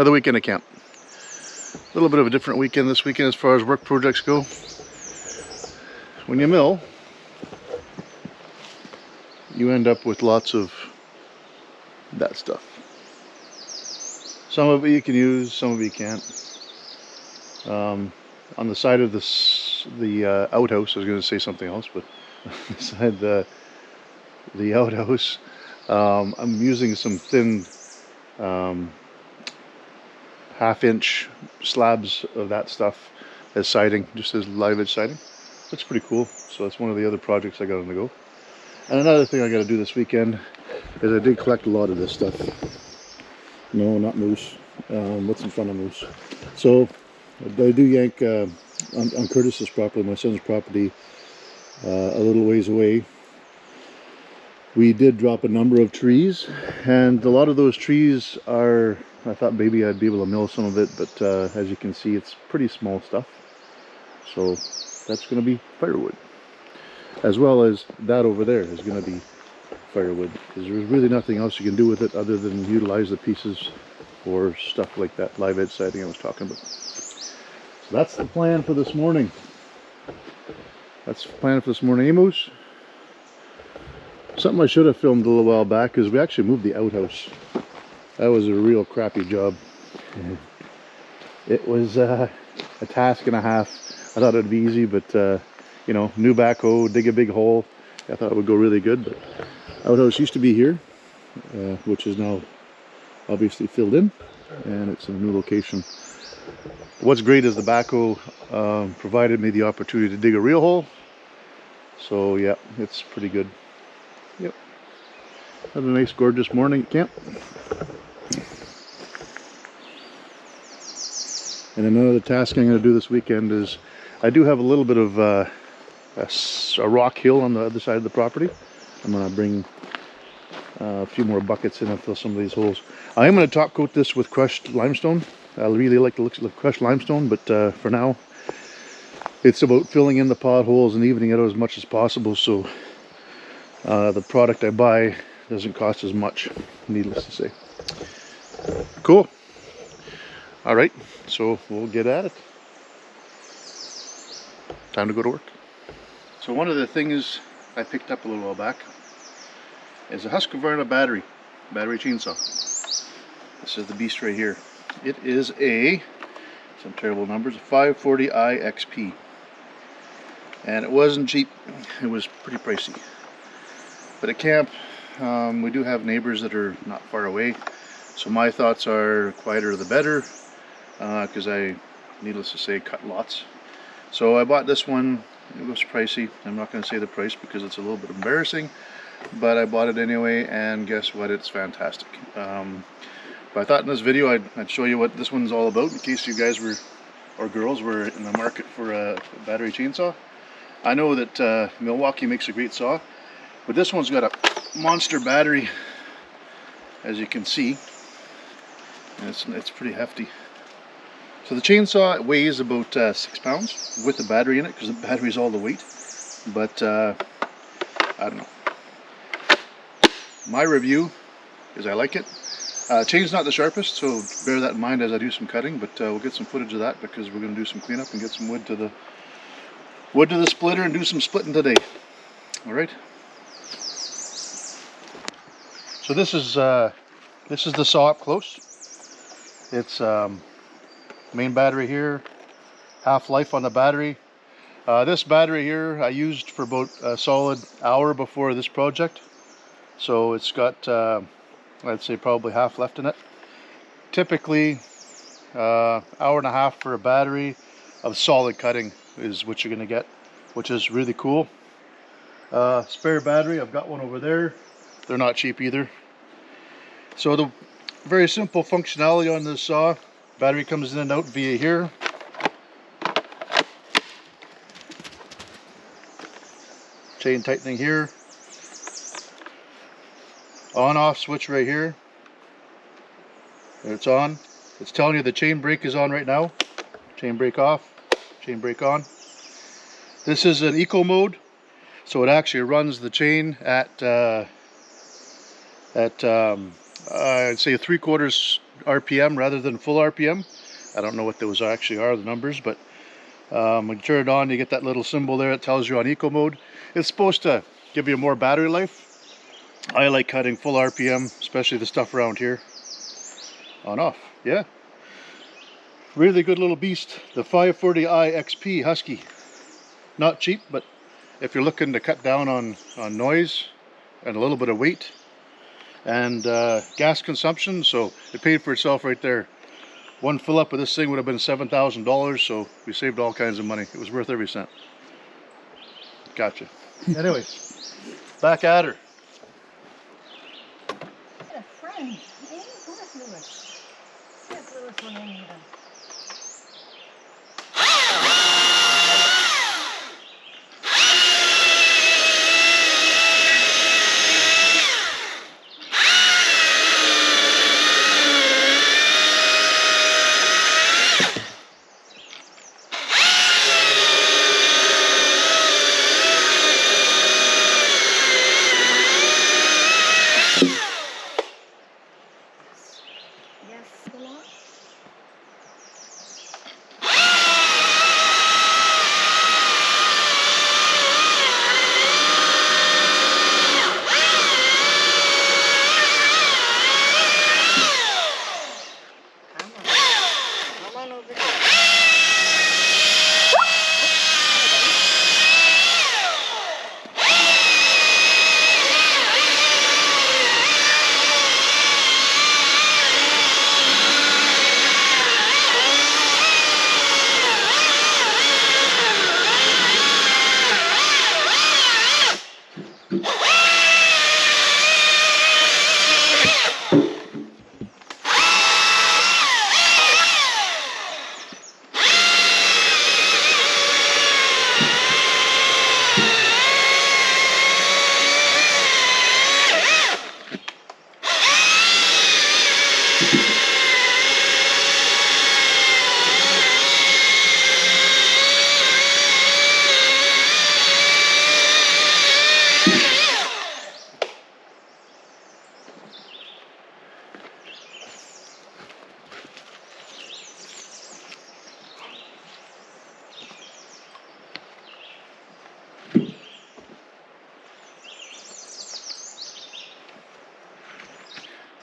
Another weekend at camp. A little bit of a different weekend this weekend as far as work projects go. When you mill, you end up with lots of that stuff. Some of it you can use, some of it you can't. On the side of the outhouse, I was going to say something else, but beside the outhouse, I'm using some thin half-inch slabs of that stuff as siding, just as live edge siding. That's pretty cool. So that's one of the other projects I got on the go. And another thing I got to do this weekend is I did collect a lot of this stuff. No, not moose. What's in front of moose? So I do yank on Curtis's property, my son's property, a little ways away. We did drop a number of trees, and a lot of those trees are, I thought maybe I'd be able to mill some of it, but as you can see, it's pretty small stuff. So that's going to be firewood. As well as that over there is going to be firewood, because there's really nothing else you can do with it other than utilize the pieces for stuff like that live edge siding I was talking about. So that's the plan for this morning. That's the plan for this morning. Hey, Moose? Something I should have filmed a little while back is we actually moved the outhouse. That was a real crappy job. It was a task and a half. I thought it'd be easy, but you know, new backhoe, dig a big hole. I thought it would go really good, but outhouse used to be here, which is now obviously filled in, and it's in a new location. What's great is the backhoe provided me the opportunity to dig a real hole. So yeah, it's pretty good. Yep. Had a nice, gorgeous morning at camp. And another task I'm going to do this weekend is I do have a little bit of a rock hill on the other side of the property. I'm going to bring a few more buckets in and fill some of these holes. I am going to top coat this with crushed limestone. I really like the looks of the crushed limestone, but for now it's about filling in the potholes and evening it out as much as possible, so the product I buy doesn't cost as much, needless to say. Cool. All right, so we'll get at it. Time to go to work. So one of the things I picked up a little while back is a Husqvarna battery chainsaw. This is the beast right here. It is some terrible numbers, a 540i XP. And it wasn't cheap, it was pretty pricey. But at camp, we do have neighbors that are not far away, so my thoughts are quieter the better, because I, needless to say, cut lots. So I bought this one. It was pricey. I'm not going to say the price because it's a little bit embarrassing, but I bought it anyway, and guess what, it's fantastic. But I thought in this video I'd show you what this one's all about, in case you guys were, or girls, were in the market for a battery chainsaw. I know that Milwaukee makes a great saw, but this one's got a monster battery, as you can see, and it's pretty hefty. So the chainsaw weighs about 6 pounds with the battery in it, because the battery's all the weight. But I don't know. My review is I like it. Chain's not the sharpest, so bear that in mind as I do some cutting. But we'll get some footage of that, because we're going to do some cleanup and get some wood to the splitter and do some splitting today. All right. So this is the saw up close. It's main battery here, half-life on the battery. This battery here I used for about a solid hour before this project, so it's got I'd say probably half left in it. Typically hour and a half for a battery of solid cutting is what you're gonna get, which is really cool. Spare battery, I've got one over there. They're not cheap either. So the very simple functionality on this saw: battery comes in and out via here. Chain tightening here. On-off switch right here. There, it's on. It's telling you the chain brake is on right now. Chain brake off. Chain brake on. This is an eco mode, so it actually runs the chain at I'd say a 3/4 RPM rather than full RPM. I don't know what those actually are, the numbers, but when you turn it on, you get that little symbol there that tells you on eco mode. It's supposed to give you more battery life. I like cutting full RPM, especially the stuff around here. On off, yeah. Really good little beast, the 540i XP Husky. Not cheap, but if you're looking to cut down on noise and a little bit of weight and gas consumption, so it paid for itself right there. One fill up of this thing would have been $7,000, so we saved all kinds of money. It was worth every cent. Gotcha. Anyways, back at her. What a friend. Hey, where's Lewis? Where's Lewis when I need him?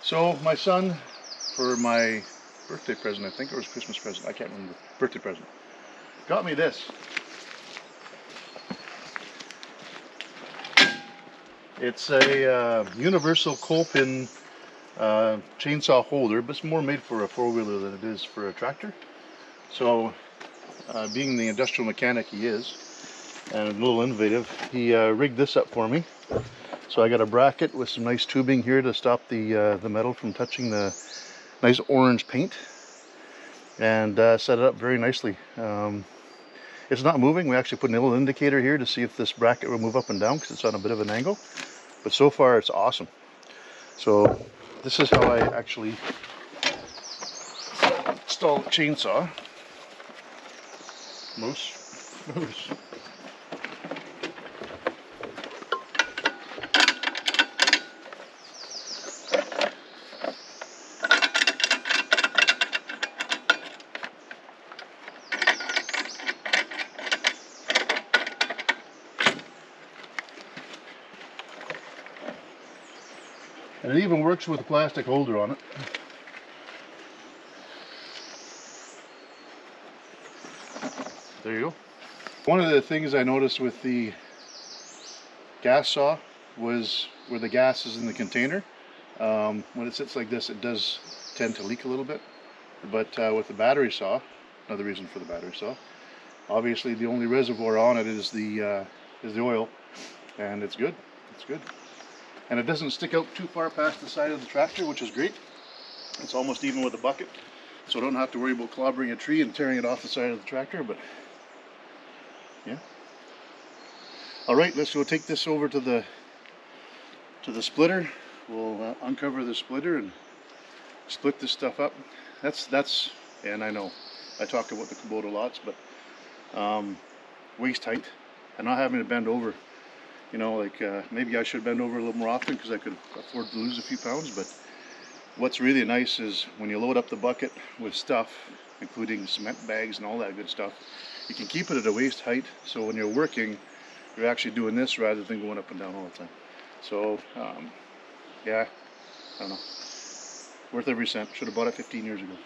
So my son, for my birthday present, I think it was Christmas present, I can't remember, birthday present, got me this. It's a universal coal pin chainsaw holder, but it's more made for a four-wheeler than it is for a tractor. So being the industrial mechanic he is, and a little innovative, he rigged this up for me. So I got a bracket with some nice tubing here to stop the metal from touching the nice orange paint, and set it up very nicely. It's not moving. We actually put a little indicator here to see if this bracket will move up and down because it's on a bit of an angle. But so far it's awesome. So this is how I actually install a chainsaw. Moose. And it even works with a plastic holder on it. There you go. One of the things I noticed with the gas saw was where the gas is in the container. When it sits like this, it does tend to leak a little bit. But with the battery saw, another reason for the battery saw, obviously the only reservoir on it is the oil, and it's good. It's good. And it doesn't stick out too far past the side of the tractor, which is great. It's almost even with the bucket, so I don't have to worry about clobbering a tree and tearing it off the side of the tractor, but yeah. Alright, let's go take this over to the splitter. We'll uncover the splitter and split this stuff up. That's and I know I talk about the Kubota lots, but waist height and not having to bend over. You know, like maybe I should bend over a little more often because I could afford to lose a few pounds, but What's really nice is when you load up the bucket with stuff, including cement bags and all that good stuff, you can keep it at a waist height, so when you're working, you're actually doing this rather than going up and down all the time. So, yeah, I don't know. Worth every cent. Should have bought it 15 years ago.